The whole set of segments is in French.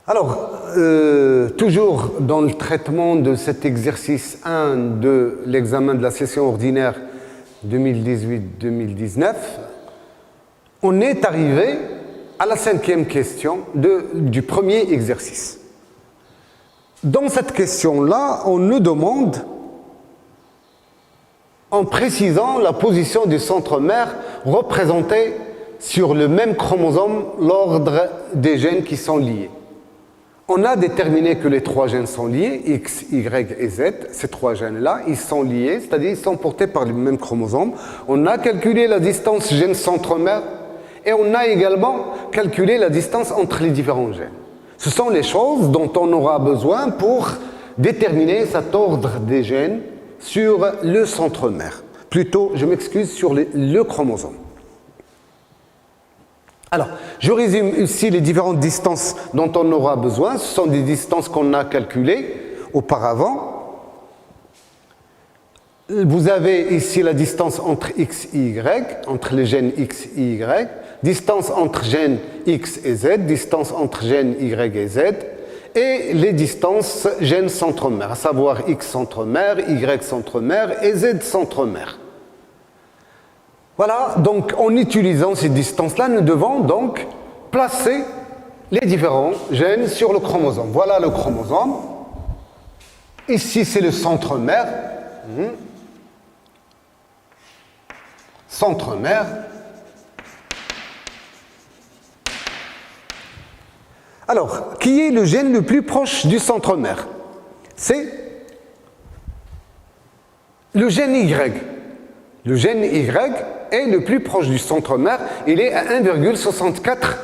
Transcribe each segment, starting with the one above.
Alors, toujours dans le traitement de cet exercice 1 de l'examen de la session ordinaire 2018-2019, on est arrivé à la 5e question du premier exercice. Dans cette question-là, on nous demande, en précisant la position du centromère représenté sur le même chromosome, l'ordre des gènes qui sont liés. On a déterminé que les 3 gènes sont liés, X, Y et Z. Ces 3 gènes-là, ils sont liés, c'est-à-dire ils sont portés par le même chromosome. On a calculé la distance gène-centromère et on a également calculé la distance entre les différents gènes. Ce sont les choses dont on aura besoin pour déterminer cet ordre des gènes sur le centromère. Plutôt, je m'excuse, sur le chromosome. Alors, je résume ici les différentes distances dont on aura besoin. Ce sont des distances qu'on a calculées auparavant. Vous avez ici la distance entre X et Y, entre les gènes X et Y, distance entre gènes X et Z, distance entre gènes Y et Z, et les distances gènes centromères, à savoir X centromère, Y centromère et Z centromère. Voilà, donc en utilisant ces distances-là, nous devons donc placer les différents gènes sur le chromosome. Voilà le chromosome. Ici, c'est le centromère. Centromère. Alors, qui est le gène le plus proche du centromère? C'est le gène Y. Le gène Y est le plus proche du centromère. Il est à 1,64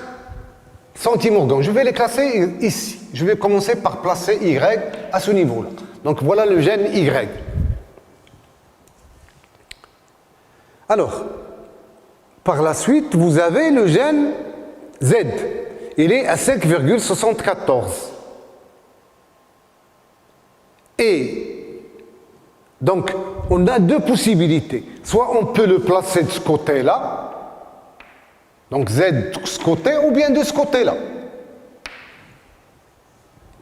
centimorgans. Je vais les classer ici. Je vais commencer par placer Y à ce niveau-là. Donc voilà le gène Y. Alors, par la suite, vous avez le gène Z. Il est à 5,74. Et donc, on a 2 possibilités. Soit on peut le placer de ce côté-là, donc Z de ce côté, ou bien de ce côté-là.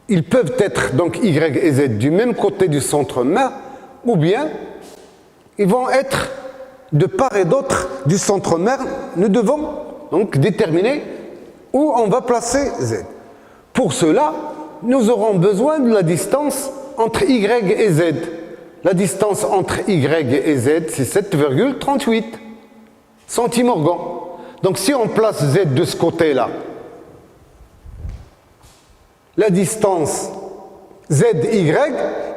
Ils peuvent être, donc Y et Z, du même côté du centromère, ou bien ils vont être de part et d'autre du centromère. Nous devons donc déterminer où on va placer Z. Pour cela, nous aurons besoin de la distance entre Y et Z. La distance entre Y et Z, c'est 7,38 centimorgans. Donc si on place Z de ce côté-là, la distance ZY,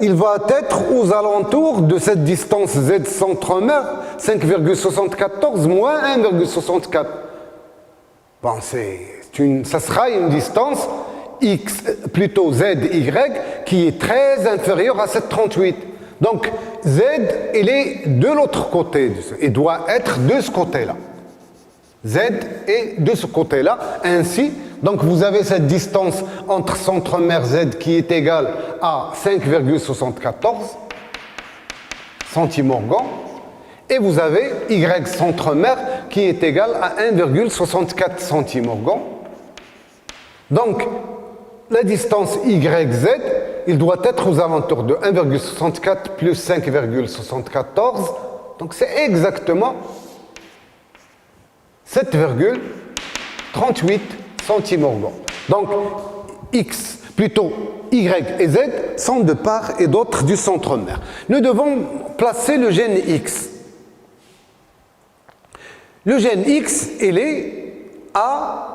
il va être aux alentours de cette distance Z centromère, 5,74 moins 1,64. Bon, ça sera une distance X, plutôt ZY, qui est très inférieure à 7,38. Donc, Z, il est de l'autre côté, il doit être de ce côté-là. Z est de ce côté-là, ainsi, donc vous avez cette distance entre centromère Z qui est égale à 5,74 centimorgans, et vous avez Y centromère qui est égal à 1,64 centimorgans. Donc, la distance YZ, il doit être aux alentours de 1,64 plus 5,74. Donc, c'est exactement 7,38 centimorgans. Donc, X, plutôt Y et Z, sont de part et d'autre du centromère. Nous devons placer le gène X. Le gène X, il est à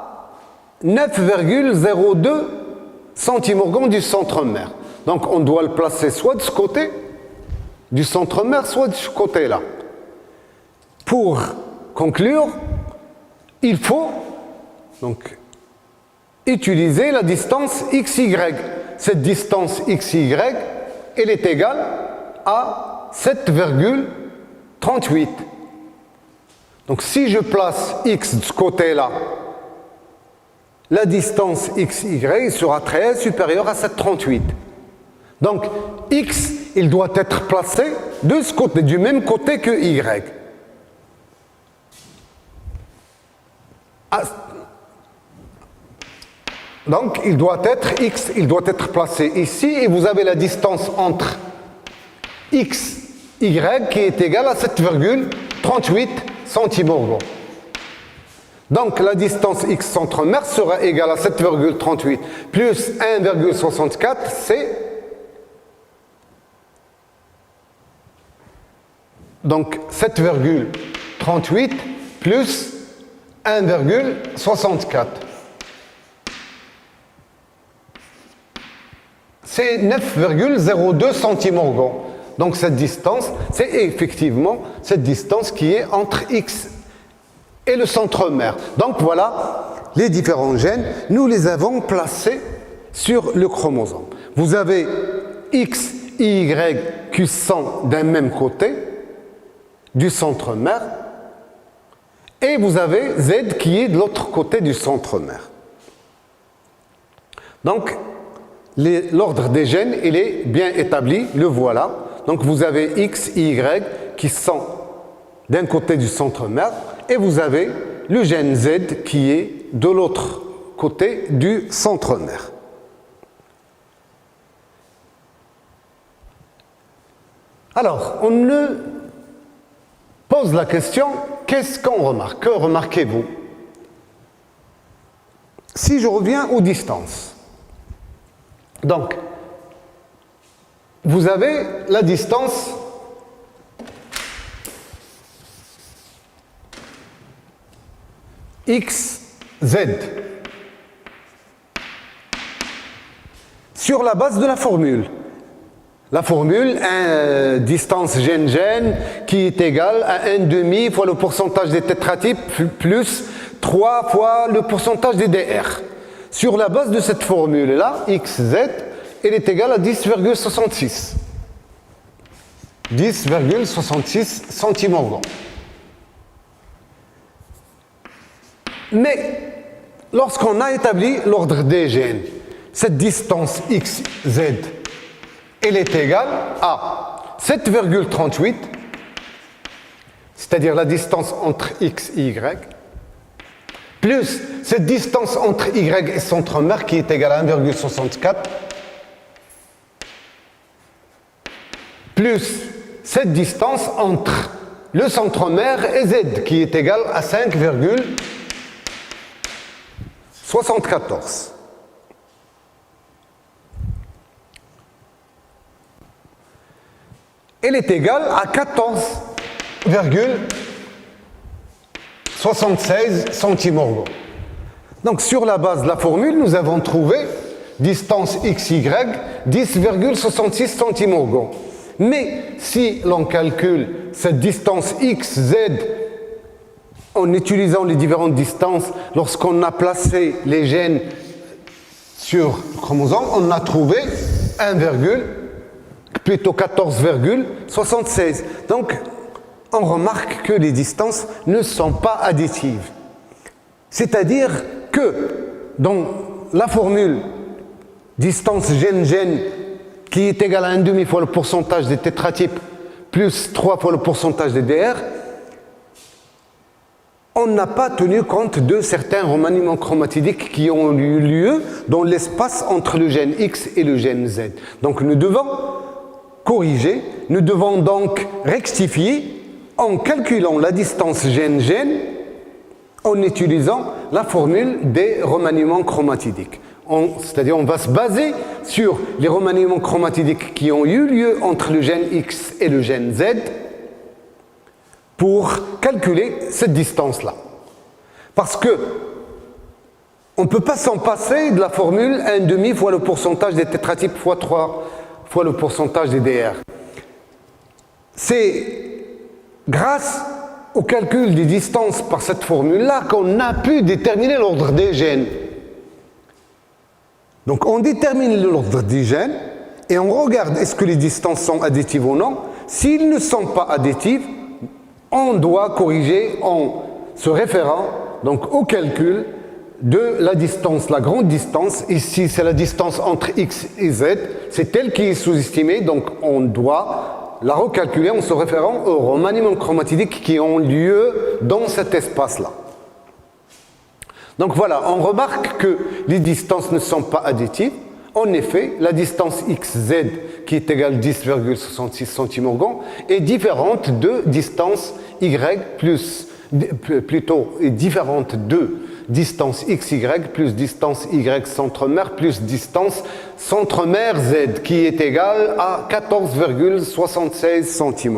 9,02 centimorgans du centromère. Donc, on doit le placer soit de ce côté du centromère, soit de ce côté-là. Pour conclure, il faut donc utiliser la distance XY. Cette distance XY, elle est égale à 7,38. Donc, si je place X de ce côté-là, la distance XY sera très supérieure à 7,38. Donc, X, il doit être placé de ce côté, du même côté que Y. Donc, il doit être X, il doit être placé ici, et vous avez la distance entre X, Y, qui est égale à 7,38 centimorgons. Donc, la distance X centromère sera égale à 7,38 plus 1,64, c'est... Donc, 7,38 plus 1,64. C'est 9,02 centimorgons. Donc cette distance, c'est effectivement cette distance qui est entre X et le centromère. Donc voilà les différents gènes, nous les avons placés sur le chromosome. Vous avez X, Y qui sont d'un même côté du centromère et vous avez Z qui est de l'autre côté du centromère. Donc l'ordre des gènes, il est bien établi, le voilà. Donc vous avez X, Y qui sont d'un côté du centromère et vous avez le gène Z qui est de l'autre côté du centromère. Alors, on me pose la question, qu'est-ce qu'on remarque? Que remarquez-vous? Si je reviens aux distances, donc, vous avez la distance x, z sur la base de la formule. La formule, distance gène-gène qui est égale à 1,5 fois le pourcentage des tétratypes plus 3 fois le pourcentage des DR. Sur la base de cette formule-là, xz, elle est égale à 10,66. 10,66 centimorgons. Mais, lorsqu'on a établi l'ordre des gènes, cette distance xz, elle est égale à 7,38, c'est-à-dire la distance entre x et y, plus cette distance entre Y et centromère qui est égale à 1,64, plus cette distance entre le centromère et Z qui est égale à 5,74. Elle est égale à 14,76 centimorgons. Donc sur la base de la formule, nous avons trouvé distance XY 10,66 centimorgons. Mais si l'on calcule cette distance XZ en utilisant les différentes distances, lorsqu'on a placé les gènes sur le chromosome, on a trouvé 14,76. Donc, on remarque que les distances ne sont pas additives. C'est-à-dire que dans la formule distance gène-gène qui est égale à 1,5 fois le pourcentage des tétratypes plus 3 fois le pourcentage des DR, on n'a pas tenu compte de certains remaniements chromatidiques qui ont eu lieu dans l'espace entre le gène X et le gène Z. Donc nous devons corriger, nous devons donc rectifier en calculant la distance gène-gène en utilisant la formule des remaniements chromatidiques. C'est-à-dire on va se baser sur les remaniements chromatidiques qui ont eu lieu entre le gène X et le gène Z pour calculer cette distance-là. Parce que on ne peut pas s'en passer de la formule 1,5 fois le pourcentage des tétratypes fois 3 fois le pourcentage des DR. C'est grâce au calcul des distances par cette formule-là qu'on a pu déterminer l'ordre des gènes. Donc on détermine l'ordre des gènes et on regarde est-ce que les distances sont additives ou non. S'ils ne sont pas additives, on doit corriger en se référant donc au calcul de la distance, la grande distance. Ici, c'est la distance entre X et Z. C'est elle qui est sous-estimée, donc on doit la recalculer en se référant aux remaniements chromatidiques qui ont lieu dans cet espace-là. Donc voilà, on remarque que les distances ne sont pas additives. En effet, la distance xz, qui est égale 10,66 cm, est différente de distance y plus, plutôt est différente de distance xy plus distance y centre-mère plus distance centre-mère z, qui est égale à 14,76 cm.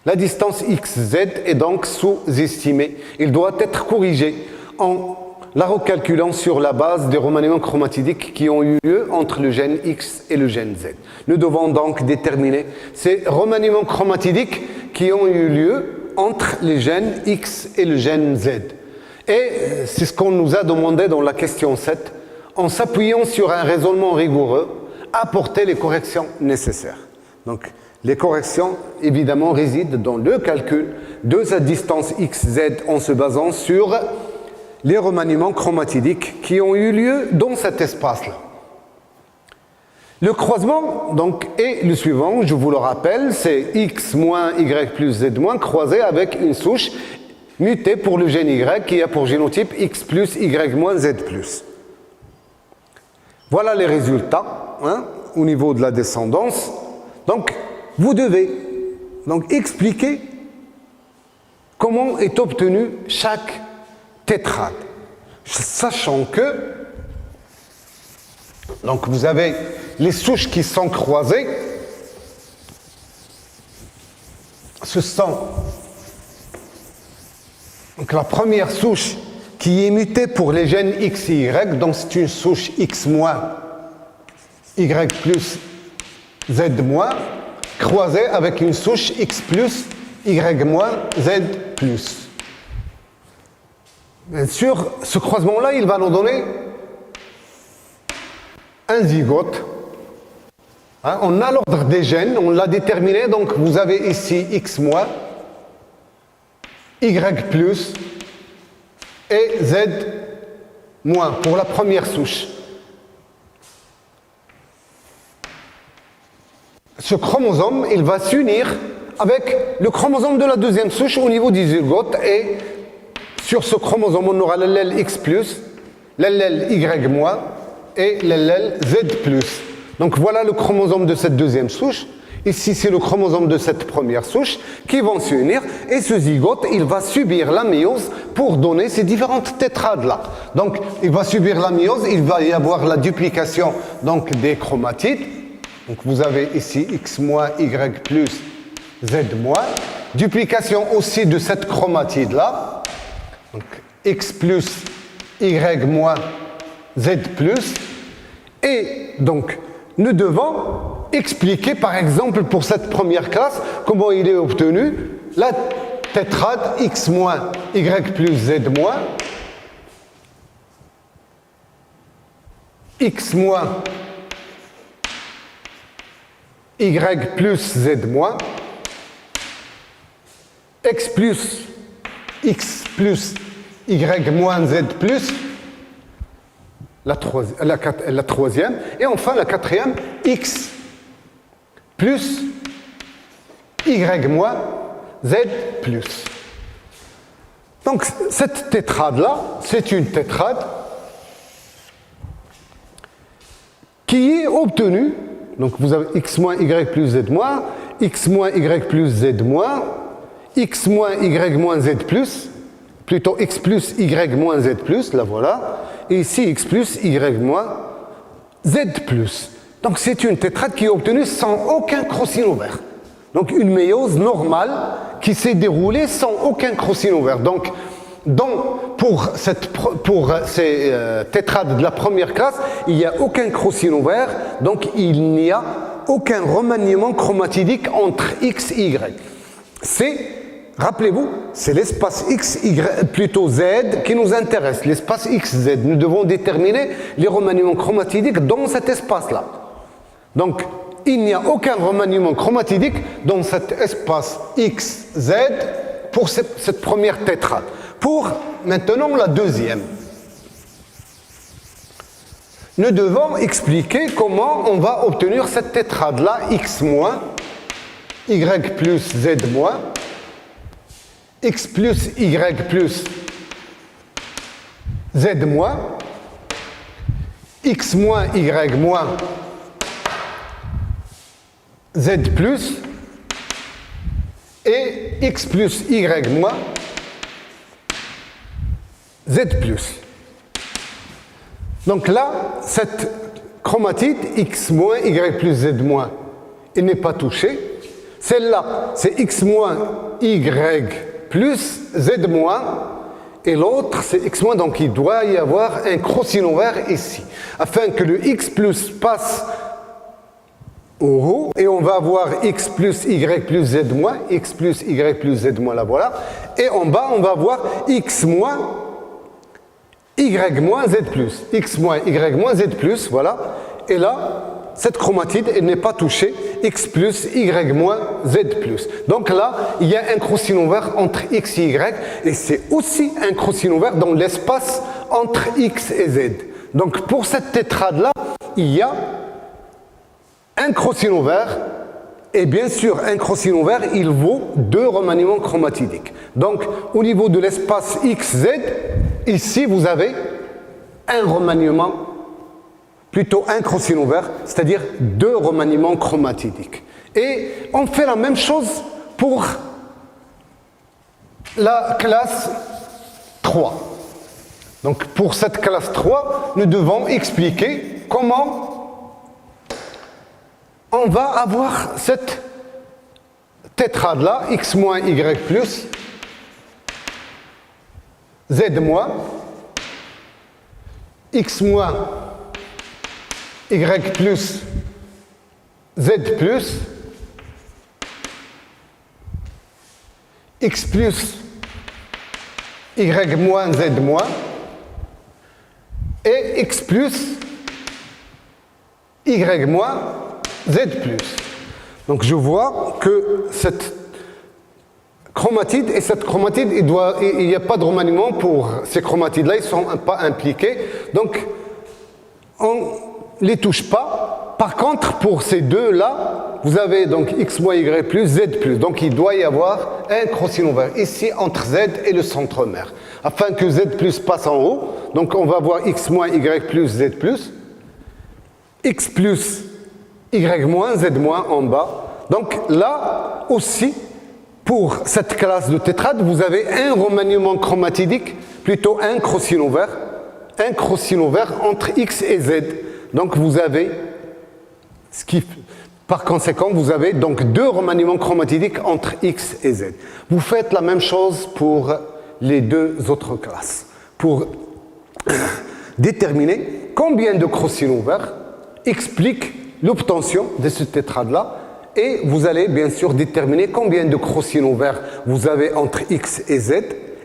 La distance xz est donc sous-estimée. Il doit être corrigé en la recalculant sur la base des remaniements chromatidiques qui ont eu lieu entre le gène X et le gène Z. Nous devons donc déterminer ces remaniements chromatidiques qui ont eu lieu entre les gènes X et le gène Z. Et c'est ce qu'on nous a demandé dans la question 7, en s'appuyant sur un raisonnement rigoureux, apporter les corrections nécessaires. Donc, les corrections, évidemment, résident dans le calcul de cette distance XZ en se basant sur les remaniements chromatidiques qui ont eu lieu dans cet espace-là. Le croisement donc, est le suivant, je vous le rappelle, c'est x moins y plus z moins croisé avec une souche mutée pour le gène y qui a pour génotype x plus y moins z plus. Voilà les résultats au niveau de la descendance. Donc, vous devez donc expliquer comment est obtenu chaque tétrade, sachant que donc vous avez les souches qui sont croisées, ce sont donc la première souche qui est mutée pour les gènes X et Y, donc c'est une souche X moins Y plus Z moins, croisée avec une souche X plus Y moins Z plus. Bien sûr, ce croisement-là, il va nous donner un zygote. On a l'ordre des gènes, on l'a déterminé, donc vous avez ici X moins, Y plus et Z moins pour la première souche. Ce chromosome, il va s'unir avec le chromosome de la deuxième souche au niveau du zygote et sur ce chromosome, on aura l'allèle X+, l'allèle Y- et l'allèle Z+. Donc voilà le chromosome de cette deuxième souche. Ici, c'est le chromosome de cette première souche qui vont s'unir. Et ce zygote, il va subir la méiose pour donner ces différentes tétrades-là. Donc, il va subir la méiose, il va y avoir la duplication donc, des chromatides. Donc vous avez ici X-, Y+, Z-. Duplication aussi de cette chromatide-là. Donc, X plus, Y moins, Z plus. Et donc, nous devons expliquer, par exemple, pour cette première classe, comment il est obtenu la tétrade X moins, Y plus, Z moins, X moins, Y plus, Z moins, X plus, X plus, Y moins Z plus, la troisième, et enfin la quatrième, X plus, Y moins Z plus. Donc cette tétrade-là, c'est une tétrade qui est obtenue, donc vous avez X moins Y plus Z moins, X moins Y plus Z moins, X moins Y moins Z plus, plutôt X plus Y moins Z plus, là voilà, et ici X plus Y moins Z plus. Donc c'est une tétrade qui est obtenue sans aucun crocine ouvert. Donc une méiose normale qui s'est déroulée sans aucun crocine ouvert. Donc pour ces tétrades de la première classe, il n'y a aucun crocine ouvert, donc il n'y a aucun remaniement chromatidique entre X et Y. Rappelez-vous, c'est l'espace X, Y, plutôt Z qui nous intéresse, l'espace XZ. Nous devons déterminer les remaniements chromatidiques dans cet espace-là. Donc, il n'y a aucun remaniement chromatidique dans cet espace XZ pour cette première tétrade. Pour maintenant la deuxième, nous devons expliquer comment on va obtenir cette tétrade-là, X moins, Y plus Z moins, X plus Y plus Z moins, X moins, Y moins, Z plus, et X plus, Y moins, Z plus. Donc là, cette chromatide, X moins, Y plus, Z moins, il n'est pas touché. Celle-là, c'est X moins, Y plus, Z moins, et l'autre, c'est X moins, donc il doit y avoir un crocino vert ici, afin que le X plus passe au haut, et on va avoir X plus, Y plus, Z moins, X plus, Y plus, Z moins, là voilà, et en bas, on va avoir X moins, Y moins, Z plus, X moins, Y moins, Z plus, voilà, et là, cette chromatide, elle n'est pas touchée, X plus, Y moins, Z plus. Donc là, il y a un crocino vert entre X et Y, et c'est aussi un crocino vert dans l'espace entre X et Z. Donc pour cette tétrade-là, il y a un crocino vert, et bien sûr, un crocino vert, il vaut 2 remaniements chromatidiques. Donc au niveau de l'espace XZ, ici vous avez un remaniement, plutôt un crocino vert, c'est-à-dire 2 remaniements chromatidiques. Et on fait la même chose pour la classe 3. Donc pour cette classe 3, nous devons expliquer comment on va avoir cette tétrade-là, X moins, Y plus, Z moins, X moins, Y plus, Z plus, X plus, Y moins, Z moins, et X plus, Y moins, Z plus. Donc je vois que cette chromatide, et cette chromatide, il n'y a pas de remaniement pour ces chromatides-là, ils ne sont pas impliqués. Donc on ne les touche pas. Par contre, pour ces deux-là, vous avez donc X moins Y plus, Z plus. Donc il doit y avoir un crocino vert ici entre Z et le centromère. Afin que Z plus passe en haut, donc on va voir X moins Y plus, Z plus. X plus, Y moins, Z moins en bas. Donc là aussi, pour cette classe de tétrade, vous avez un remaniement chromatidique, plutôt un crocino vert entre X et Z. Donc vous avez, par conséquent, vous avez donc 2 remaniements chromatidiques entre X et Z. Vous faites la même chose pour les 2 autres classes. Pour déterminer combien de crocino verts expliquent l'obtention de ce tétrade-là, et vous allez bien sûr déterminer combien de crocino verts vous avez entre X et Z,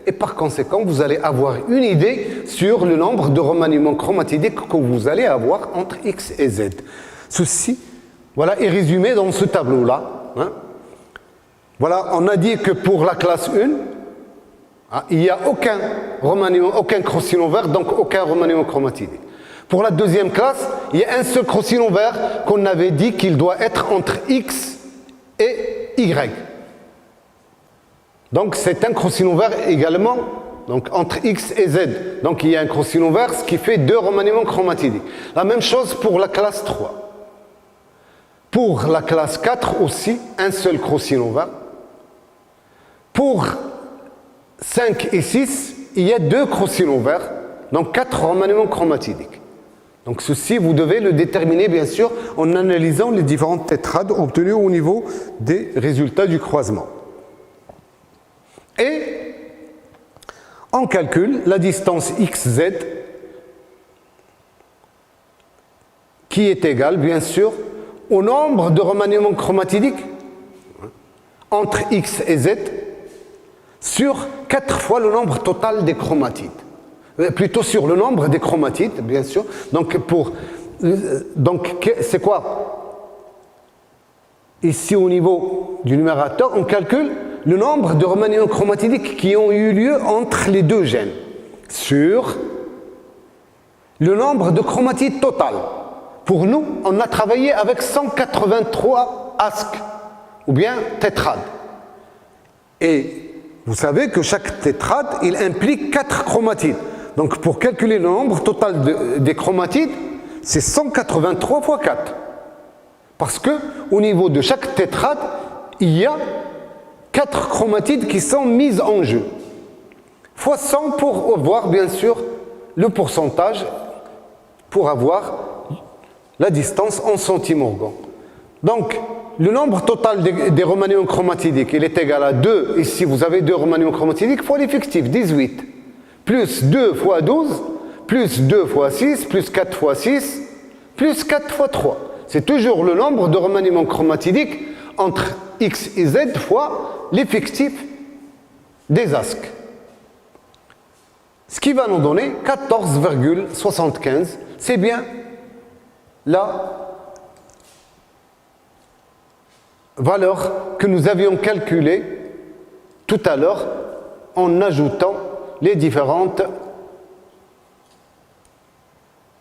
et par conséquent, vous allez avoir une idée sur le nombre de remaniements chromatidiques que vous allez avoir entre X et Z. Ceci, voilà, est résumé dans ce tableau-là. Hein. Voilà, on a dit que pour la classe 1, il n'y a aucun remaniement, aucun crocino vert, donc aucun remaniement chromatidique. Pour la deuxième classe, il y a un seul crocino vert qu'on avait dit qu'il doit être entre X et Y. Donc c'est un crocino vert également, donc entre X et Z. Donc il y a un crocino vert, ce qui fait 2 remaniements chromatidiques. La même chose pour la classe 3. Pour la classe 4 aussi, un seul crocino vert. Pour 5 et 6, il y a 2 crocino verts, donc 4 remaniements chromatidiques. Donc ceci, vous devez le déterminer bien sûr en analysant les différentes tétrades obtenues au niveau des résultats du croisement. Et on calcule la distance XZ qui est égale bien sûr au nombre de remaniements chromatidiques entre X et Z sur 4 fois le nombre total des chromatides. Plutôt sur le nombre des chromatides, bien sûr. Donc, c'est quoi? Ici, au niveau du numérateur, on calcule le nombre de remaniements chromatidiques qui ont eu lieu entre les 2 gènes sur le nombre de chromatides total. Pour nous, on a travaillé avec 183 ASC, ou bien tétrades. Et vous savez que chaque tétrade, il implique 4 chromatides. Donc pour calculer le nombre total des chromatides, c'est 183 fois 4. Parce que au niveau de chaque tétrade, il y a 4 chromatides qui sont mises en jeu. Fois 100 pour voir bien sûr le pourcentage, pour avoir la distance en centimorgans. Donc le nombre total des remaniements chromatidiques, il est égal à 2. Ici vous avez 2 remaniements chromatidiques fois l'effectif, 18. Plus 2 fois 12, plus 2 fois 6, plus 4 fois 6, plus 4 fois 3. C'est toujours le nombre de remaniements chromatidiques entre X et Z fois l'effectif des asques. Ce qui va nous donner 14,75. C'est bien la valeur que nous avions calculée tout à l'heure en ajoutant les différentes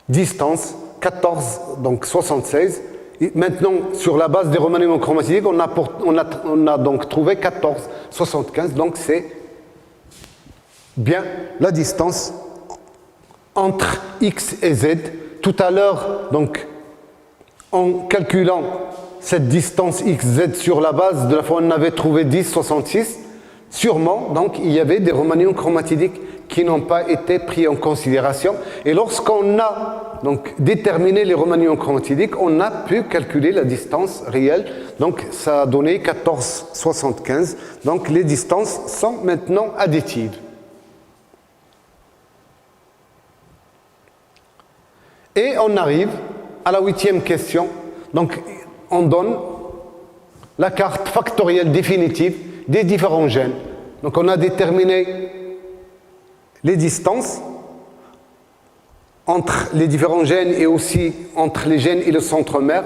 distances, 14, donc 76. Et maintenant, sur la base des remaniements chromatidiques, on a donc trouvé 14,75. Donc c'est bien la distance entre X et Z. Tout à l'heure, donc, en calculant cette distance XZ sur la base de la fois on avait trouvé 10,66, sûrement, donc, il y avait des remaniements chromatidiques qui n'ont pas été pris en considération. Et lorsqu'on a donc déterminé les remaniements chromatidiques, on a pu calculer la distance réelle. Donc, ça a donné 14,75. Donc, les distances sont maintenant additives. Et on arrive à la 8e question. Donc, on donne la carte factorielle définitive des différents gènes. Donc, on a déterminé les distances entre les différents gènes et aussi entre les gènes et le centromère.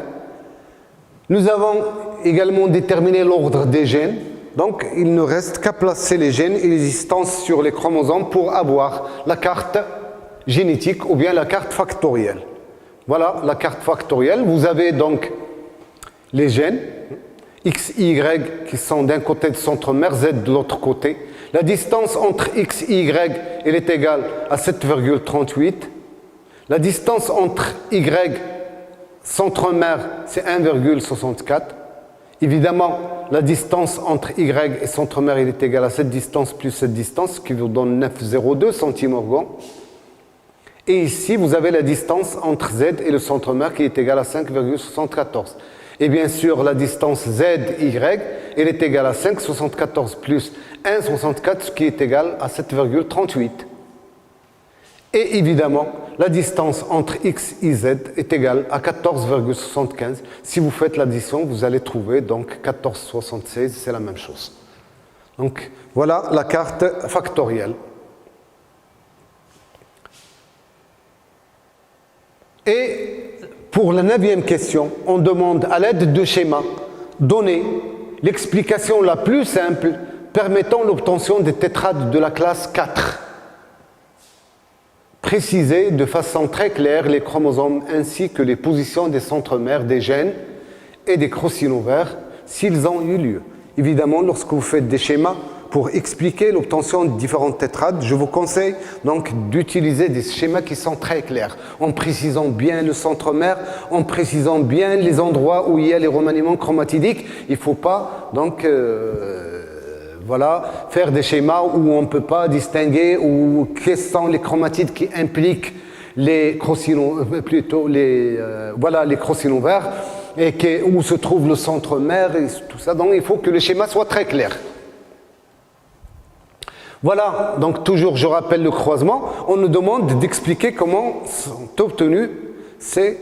Nous avons également déterminé l'ordre des gènes. Donc, il ne reste qu'à placer les gènes et les distances sur les chromosomes pour avoir la carte génétique ou bien la carte factorielle. Voilà la carte factorielle. Vous avez donc les gènes X, Y qui sont d'un côté de centromère, Z de l'autre côté. La distance entre X et Y, elle est égale à 7,38. La distance entre Y, centromère, c'est 1,64. Évidemment, la distance entre Y et centromère, elle est égale à cette distance plus cette distance, qui vous donne 9,02 centimorgans. Et ici, vous avez la distance entre Z et le centromère qui est égale à 5,74. Et bien sûr, la distance ZY, elle est égale à 5,74 plus 1,64, ce qui est égal à 7,38. Et évidemment, la distance entre X et Z est égale à 14,75. Si vous faites l'addition, vous allez trouver donc 14,76, c'est la même chose. Donc, voilà la carte factorielle. Et pour la 9e question, on demande à l'aide de schémas donner l'explication la plus simple permettant l'obtention des tétrades de la classe 4. Préciser de façon très claire les chromosomes ainsi que les positions des centromères des gènes et des crocinovaires s'ils ont eu lieu. Évidemment, lorsque vous faites des schémas pour expliquer l'obtention de différentes tétrades, je vous conseille donc d'utiliser des schémas qui sont très clairs, en précisant bien le centromère, en précisant bien les endroits où il y a les remaniements chromatidiques. Il ne faut pas donc voilà, faire des schémas où on ne peut pas distinguer ou quels sont les chromatides qui impliquent les crocinovaires et où se trouve le centromère et tout ça. Donc il faut que le schéma soit très clair. Voilà, donc toujours je rappelle le croisement, on nous demande d'expliquer comment sont obtenus ces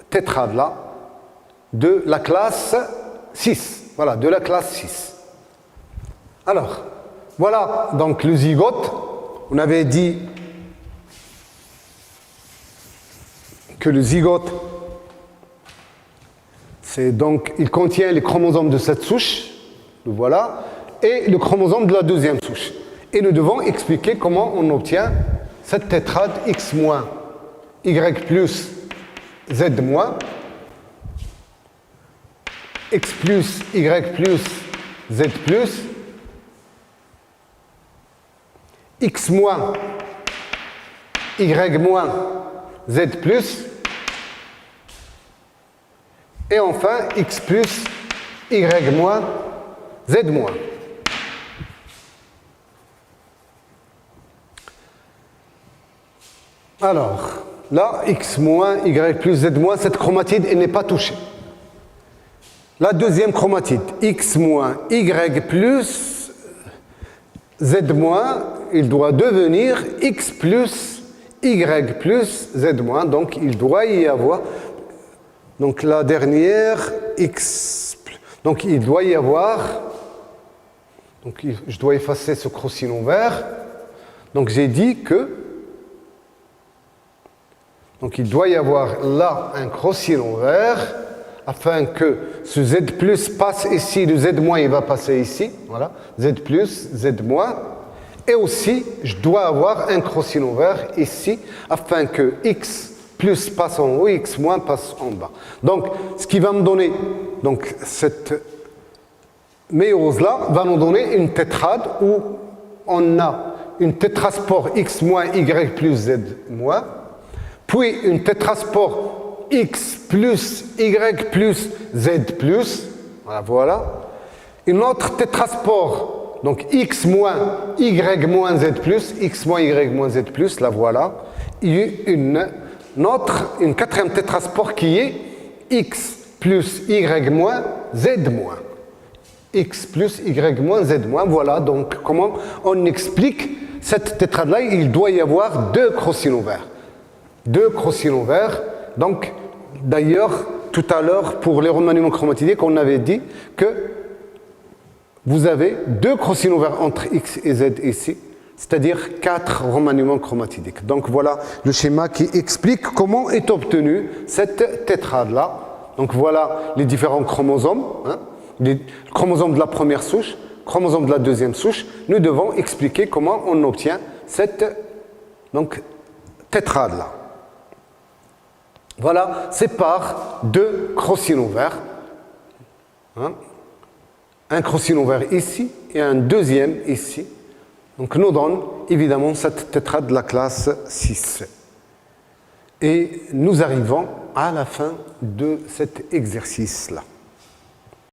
tétrades-là de la classe 6. Voilà, de la classe 6. Alors, voilà donc le zygote. On avait dit que le zygote, c'est donc, il contient les chromosomes de cette souche, le voilà, et le chromosome de la deuxième souche. Et nous devons expliquer comment on obtient cette tétrade X-, Y+, Z-, X+, Y+, Z+, X-, y moins z plus, et enfin x plus y moins z moins. Alors, là, x moins y plus z moins, cette chromatide, elle n'est pas touchée. La deuxième chromatide, x moins y plus z moins, il doit devenir x plus y plus z moins, donc il doit y avoir, donc la dernière, x, donc il doit y avoir, donc je dois effacer ce crocino vert, donc j'ai dit que, donc il doit y avoir là un crocino vert, afin que ce z plus passe ici, le z moins il va passer ici, voilà, z plus, z moins, et aussi je dois avoir un crocino vert ici, afin que x plus passe en haut, x moins passe en bas. Donc, ce qui va me donner, donc cette méiose-là, va nous donner une tétrade où on a une tétraspore x moins y plus z moins, puis une tétraspore x plus y plus z plus, voilà. Une autre tétraspore, donc x moins y moins z plus, x moins y moins z plus, la voilà. Et une quatrième tétraspore qui est x plus y moins z moins. X plus y moins z moins, voilà donc comment on explique cette tétrade-là. Il doit y avoir deux crocino verts. Deux crocino verts, donc d'ailleurs, tout à l'heure, pour les remaniements chromatidiques, on avait dit que vous avez deux crocino verts entre x et z ici, c'est-à-dire 4 remaniements chromatidiques. Donc voilà le schéma qui explique comment est obtenue cette tétrade-là. Donc voilà les différents chromosomes, hein, les chromosomes de la première souche, chromosomes de la deuxième souche. Nous devons expliquer comment on obtient cette tétrade-là. Voilà, c'est par deux crocino verts. Hein, un crocino vert ici et un deuxième ici. Donc nous donne évidemment cette tétrade de la classe 6. Et nous arrivons à la fin de cet exercice-là.